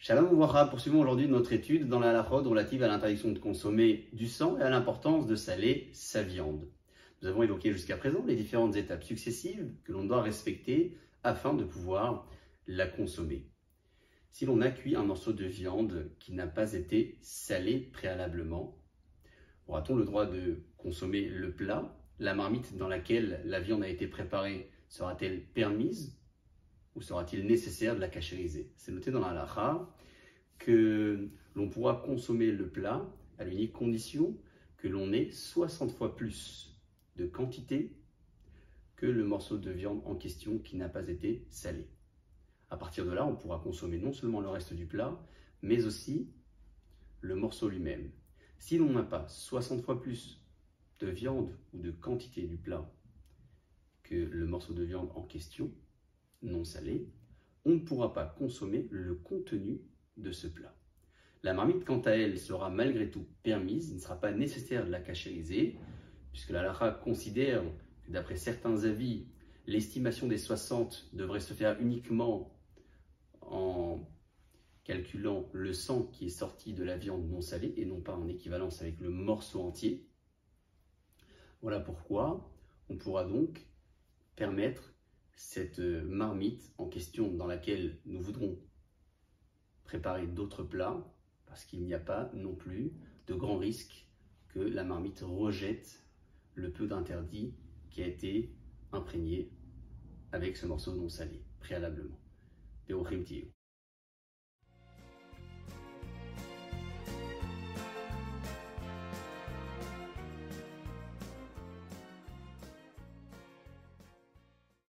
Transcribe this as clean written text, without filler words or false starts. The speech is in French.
Shalom Ouvracha, poursuivons aujourd'hui notre étude dans la halachot relative à l'interdiction de consommer du sang et à l'importance de saler sa viande. Nous avons évoqué jusqu'à présent les différentes étapes successives que l'on doit respecter afin de pouvoir la consommer. Si l'on a cuit un morceau de viande qui n'a pas été salé préalablement, aura-t-on le droit de consommer le plat? La marmite dans laquelle la viande a été préparée sera-t-elle permise ou sera-t-il nécessaire de la cachériser? C'est noté dans la halacha que l'on pourra consommer le plat à l'unique condition que l'on ait 60 fois plus de quantité que le morceau de viande en question qui n'a pas été salé. À partir de là, on pourra consommer non seulement le reste du plat, mais aussi le morceau lui-même. Si l'on n'a pas 60 fois plus de viande ou de quantité du plat que le morceau de viande en question, non salé, on ne pourra pas consommer le contenu de ce plat. La marmite, quant à elle, sera malgré tout permise, il ne sera pas nécessaire de la cachériser, puisque la halakha considère que d'après certains avis, l'estimation des 60 devrait se faire uniquement en calculant le sang qui est sorti de la viande non salée et non pas en équivalence avec le morceau entier. Voilà pourquoi on pourra donc permettre cette marmite en question dans laquelle nous voudrons préparer d'autres plats parce qu'il n'y a pas non plus de grand risque que la marmite rejette le peu d'interdit qui a été imprégné avec ce morceau non salé préalablement.